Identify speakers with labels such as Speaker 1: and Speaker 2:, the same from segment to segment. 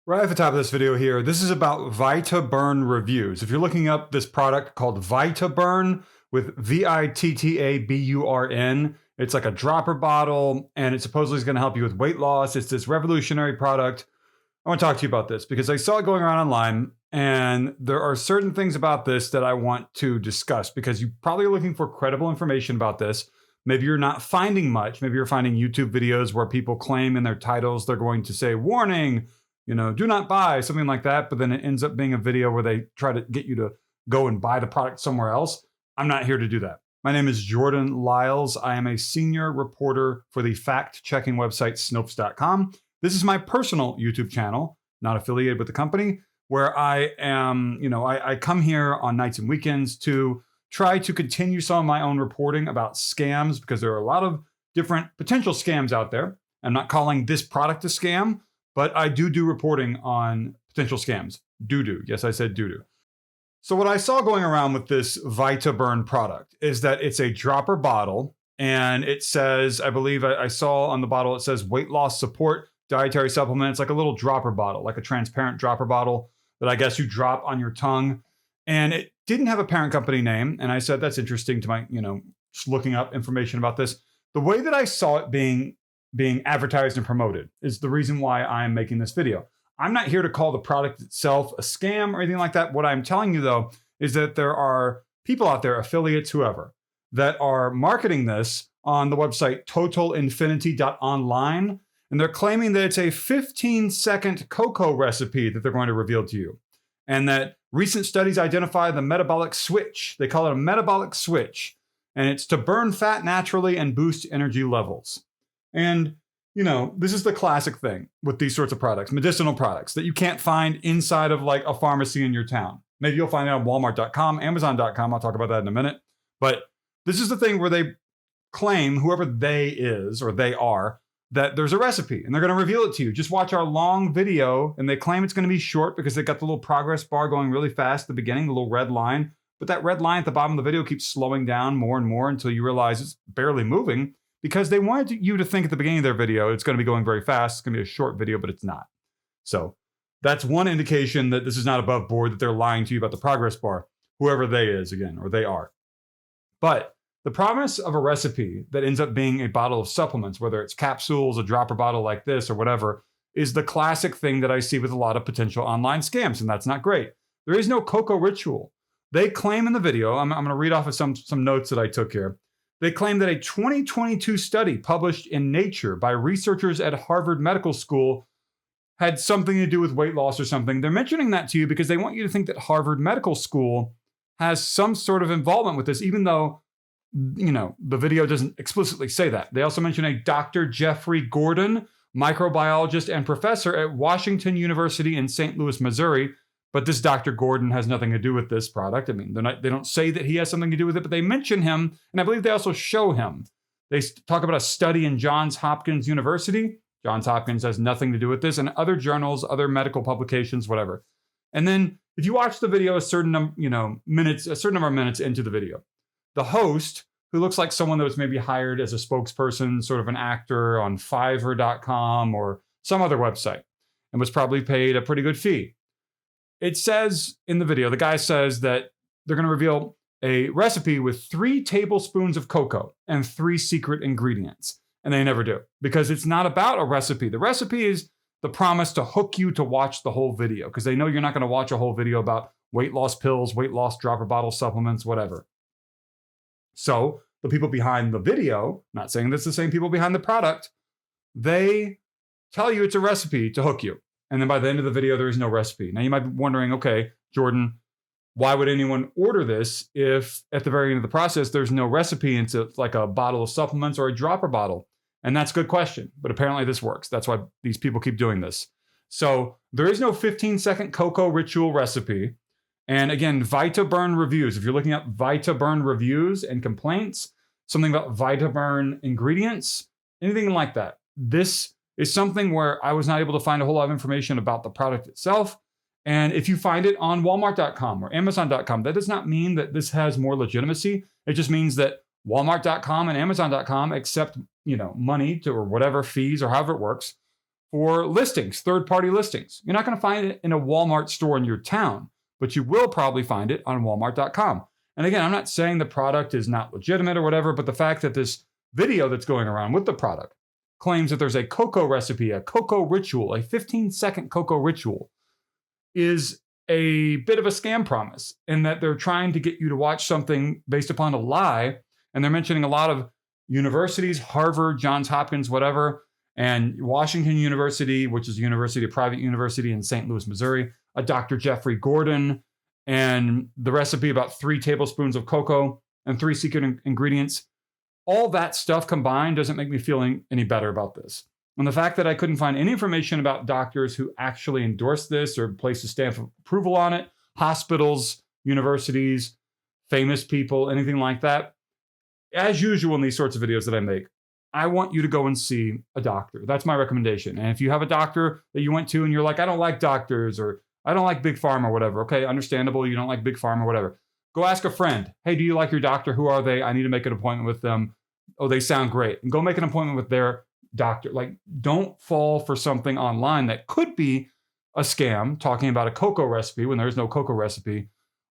Speaker 1: Right at the top of this video here, this is about Vittaburn reviews. If you're looking up this product called Vittaburn with Vittaburn, it's like a dropper bottle and it supposedly is going to help you with weight loss. It's this revolutionary product. I want to talk to you about this because I saw it going around online and there are certain things about this that I want to discuss because you probably are looking for credible information about this. Maybe you're not finding much. Maybe you're finding YouTube videos where people claim in their titles they're going to say, warning, do not buy, something like that. But then it ends up being a video where they try to get you to go and buy the product somewhere else. I'm not here to do that. My name is Jordan Lyles. I am a senior reporter for the fact-checking website Snopes.com. This is my personal YouTube channel, not affiliated with the company, where I am, I come here on nights and weekends to try to continue some of my own reporting about scams because there are a lot of different potential scams out there. I'm not calling this product a scam, but I do reporting on potential scams. Yes, I said do. So what I saw going around with this Vittaburn product is that it's a dropper bottle and it says, I believe I saw on the bottle, it says weight loss support, dietary supplement. It's like a little dropper bottle, like a transparent dropper bottle that I guess you drop on your tongue. And it didn't have a parent company name. And I said, that's interesting to my, just looking up information about this. The way that I saw it being advertised and promoted is the reason why I'm making this video. I'm not here to call the product itself a scam or anything like that. What I'm telling you though, is that there are people out there, affiliates, whoever, that are marketing this on the website totalinfinity.online. And they're claiming that it's a 15-second cocoa recipe that they're going to reveal to you. And that recent studies identify the metabolic switch. They call it a metabolic switch. And it's to burn fat naturally and boost energy levels. And, this is the classic thing with these sorts of products, medicinal products that you can't find inside of like a pharmacy in your town. Maybe you'll find it on walmart.com, amazon.com. I'll talk about that in a minute. But this is the thing where they claim, whoever they is or they are, that there's a recipe and they're going to reveal it to you. Just watch our long video and they claim it's going to be short because they got the little progress bar going really fast at the beginning, the little red line. But that red line at the bottom of the video keeps slowing down more and more until you realize it's barely moving because they wanted you to think at the beginning of their video it's going to be going very fast. It's going to be a short video, but it's not. So that's one indication that this is not above board, that they're lying to you about the progress bar, whoever they is again, or they are. But the promise of a recipe that ends up being a bottle of supplements, whether it's capsules, a dropper bottle like this or whatever, is the classic thing that I see with a lot of potential online scams, and that's not great. There is no cocoa ritual. They claim in the video, I'm going to read off of some notes that I took here. They claim that a 2022 study published in Nature by researchers at Harvard Medical School had something to do with weight loss or something. They're mentioning that to you because they want you to think that Harvard Medical School has some sort of involvement with this, even though the video doesn't explicitly say that. They also mention a Dr. Jeffrey Gordon, microbiologist and professor at Washington University in St. Louis, Missouri. But this Dr. Gordon has nothing to do with this product. I mean, they don't say that he has something to do with it, but they mention him. And I believe they also show him. They talk about a study in Johns Hopkins University. Johns Hopkins has nothing to do with this, and other journals, other medical publications, whatever. And then if you watch the video a certain number of minutes into the video, the host, who looks like someone that was maybe hired as a spokesperson, sort of an actor on Fiverr.com or some other website, and was probably paid a pretty good fee. It says in the video, the guy says that they're going to reveal a recipe with 3 tablespoons of cocoa and 3 secret ingredients. And they never do because it's not about a recipe. The recipe is the promise to hook you to watch the whole video because they know you're not going to watch a whole video about weight loss pills, weight loss dropper bottle supplements, whatever. So the people behind the video, not saying that's the same people behind the product, they tell you it's a recipe to hook you. And then by the end of the video, there is no recipe. Now you might be wondering, okay, Jordan, why would anyone order this if at the very end of the process, there's no recipe and it's like a bottle of supplements or a dropper bottle? And that's a good question. But apparently this works. That's why these people keep doing this. So there is no 15-second cocoa ritual recipe. And again, Vittaburn reviews. If you're looking up Vittaburn reviews and complaints, something about Vittaburn ingredients, anything like that. This is something where I was not able to find a whole lot of information about the product itself. And if you find it on walmart.com or amazon.com, that does not mean that this has more legitimacy. It just means that walmart.com and amazon.com accept, money or whatever fees or however it works for listings, third-party listings. You're not going to find it in a Walmart store in your town, but you will probably find it on walmart.com. And again, I'm not saying the product is not legitimate or whatever, but the fact that this video that's going around with the product claims that there's a cocoa recipe, a cocoa ritual, a 15-second cocoa ritual, is a bit of a scam promise, in that they're trying to get you to watch something based upon a lie. And they're mentioning a lot of universities, Harvard, Johns Hopkins, whatever, and Washington University, which is a private university in St. Louis, Missouri, a Dr. Jeffrey Gordon, and the recipe about 3 tablespoons of cocoa and 3 secret ingredients. All that stuff combined doesn't make me feel any better about this. And the fact that I couldn't find any information about doctors who actually endorsed this or placed a stamp of approval on it, hospitals, universities, famous people, anything like that. As usual in these sorts of videos that I make, I want you to go and see a doctor. That's my recommendation. And if you have a doctor that you went to and you're like, I don't like doctors, or I don't like big pharma or whatever. Okay, understandable. You don't like big pharma or whatever. Go ask a friend. Hey, do you like your doctor? Who are they? I need to make an appointment with them. Oh, they sound great. And go make an appointment with their doctor. Like, don't fall for something online that could be a scam talking about a cocoa recipe when there's no cocoa recipe,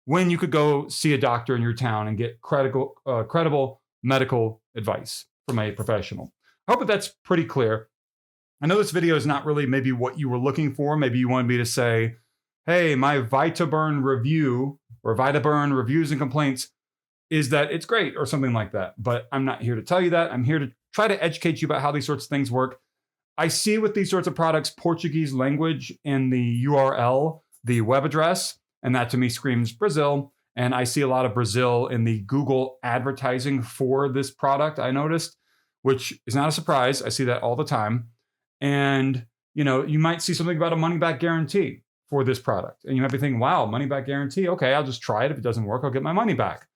Speaker 1: when you could go see a doctor in your town and get credible medical advice from a professional. I hope that that's pretty clear. I know this video is not really maybe what you were looking for. Maybe you wanted me to say, hey, my Vittaburn review or Vittaburn reviews and complaints is that it's great or something like that. But I'm not here to tell you that. I'm here to try to educate you about how these sorts of things work. I see with these sorts of products, Portuguese language in the URL, the web address, and that to me screams Brazil. And I see a lot of Brazil in the Google advertising for this product, I noticed, which is not a surprise. I see that all the time. And, you might see something about a money-back guarantee for this product. And you might be thinking, wow, money-back guarantee. Okay, I'll just try it. If it doesn't work, I'll get my money back.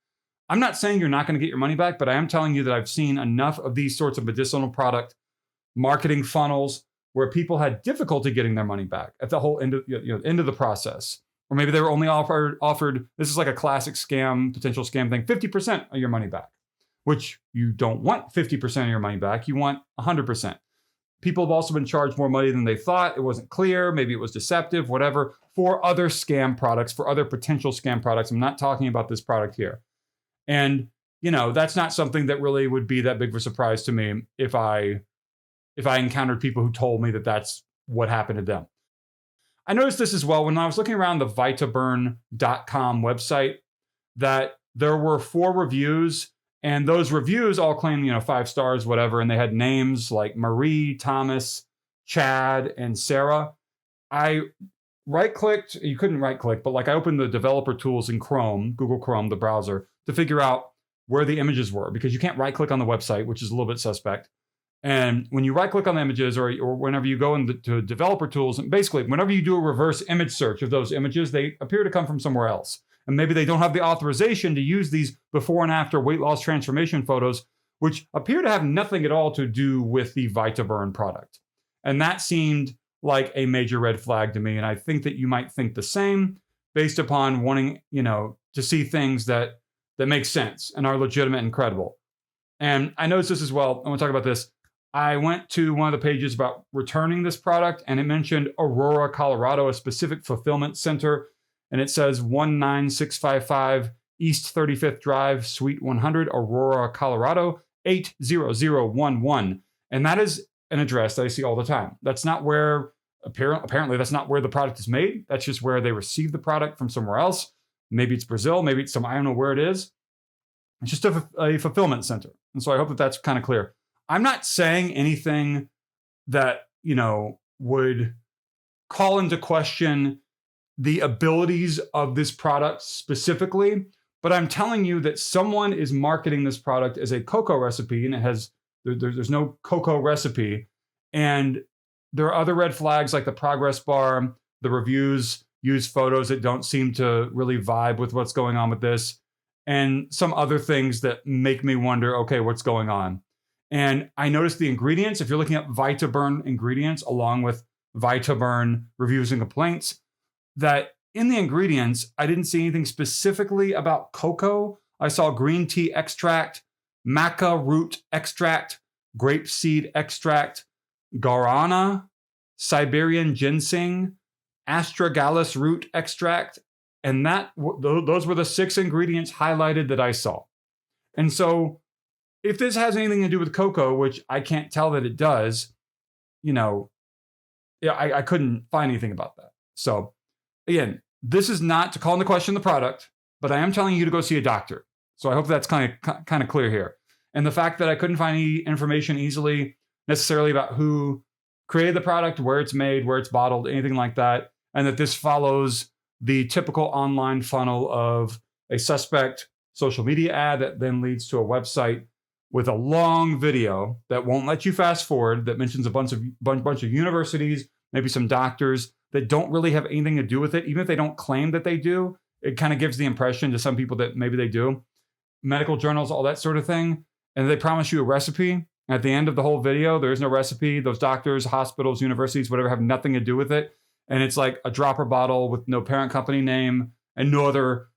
Speaker 1: I'm not saying you're not going to get your money back, but I am telling you that I've seen enough of these sorts of medicinal product marketing funnels where people had difficulty getting their money back at the whole end of, end of the process. Or maybe they were only offered, this is like a classic scam, potential scam thing, 50% of your money back, which you don't want 50% of your money back. You want 100%. People have also been charged more money than they thought. It wasn't clear. Maybe it was deceptive, whatever, for other scam products, for other potential scam products. I'm not talking about this product here. And, that's not something that really would be that big of a surprise to me if I encountered people who told me that that's what happened to them. I noticed this as well when I was looking around the Vittaburn.com website, that there were 4 reviews, and those reviews all claimed, 5 stars, whatever, and they had names like Marie, Thomas, Chad, and Sarah. I right-clicked, you couldn't right-click, but I opened the developer tools in Chrome, Google Chrome, the browser, to figure out where the images were, because you can't right-click on the website, which is a little bit suspect. And when you right-click on the images, or whenever you go into developer tools, and basically whenever you do a reverse image search of those images, they appear to come from somewhere else. And maybe they don't have the authorization to use these before and after weight loss transformation photos, which appear to have nothing at all to do with the Vittaburn product. And that seemed like a major red flag to me. And I think that you might think the same based upon wanting, to see things that make sense and are legitimate and credible. And I noticed this as well. I want to talk about this. I went to one of the pages about returning this product, and it mentioned Aurora, Colorado, a specific fulfillment center. And it says 19655 East 35th Drive, Suite 100, Aurora, Colorado, 80011. And that is an address that I see all the time. That's not where, apparently that's not where the product is made. That's just where they receive the product from somewhere else. Maybe it's Brazil, maybe it's I don't know where it is. It's just a fulfillment center. And so I hope that that's kind of clear. I'm not saying anything that, would call into question the abilities of this product specifically, but I'm telling you that someone is marketing this product as a cocoa recipe, and there's no cocoa recipe. And there are other red flags like the progress bar, the reviews use photos that don't seem to really vibe with what's going on with this, and some other things that make me wonder, okay, what's going on? And I noticed the ingredients. If you're looking at Vittaburn ingredients along with Vittaburn reviews and complaints, that in the ingredients, I didn't see anything specifically about cocoa. I saw green tea extract, maca root extract, grapeseed extract, guarana, Siberian ginseng, astragalus root extract, and those were the 6 ingredients highlighted that I saw. And so if this has anything to do with cocoa, which I can't tell that it does, I couldn't find anything about that. So again, this is not to call into question the product, but I am telling you to go see a doctor. So I hope that's kind of clear here. And the fact that I couldn't find any information easily necessarily about who created the product, where it's made, where it's bottled, anything like that, and that this follows the typical online funnel of a suspect social media ad that then leads to a website with a long video that won't let you fast forward, that mentions a bunch of universities, maybe some doctors that don't really have anything to do with it. Even if they don't claim that they do, it kind of gives the impression to some people that maybe they do. Medical journals, all that sort of thing. And they promise you a recipe. At the end of the whole video, there is no recipe. Those doctors, hospitals, universities, whatever, have nothing to do with it. And it's like a dropper bottle with no parent company name and no other,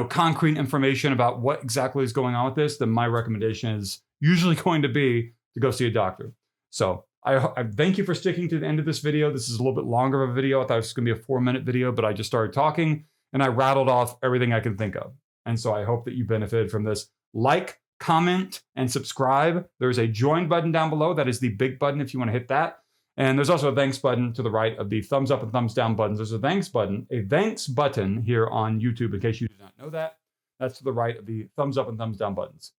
Speaker 1: concrete information about what exactly is going on with this. Then my recommendation is usually going to be to go see a doctor. So I thank you for sticking to the end of this video. This is a little bit longer of a video. I thought it was going to be a 4-minute video, but I just started talking and I rattled off everything I can think of. And so I hope that you benefited from this. Like, comment, and subscribe. There's a join button down below. That is the big button if you want to hit that. And there's also a thanks button to the right of the thumbs up and thumbs down buttons. There's a thanks button here on YouTube in case you did not know that. That's to the right of the thumbs up and thumbs down buttons.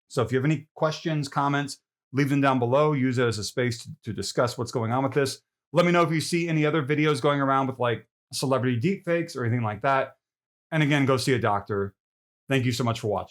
Speaker 1: So if you have any questions, comments, leave them down below. Use it as a space to discuss what's going on with this. Let me know if you see any other videos going around with like celebrity deepfakes or anything like that. And again, go see a doctor. Thank you so much for watching.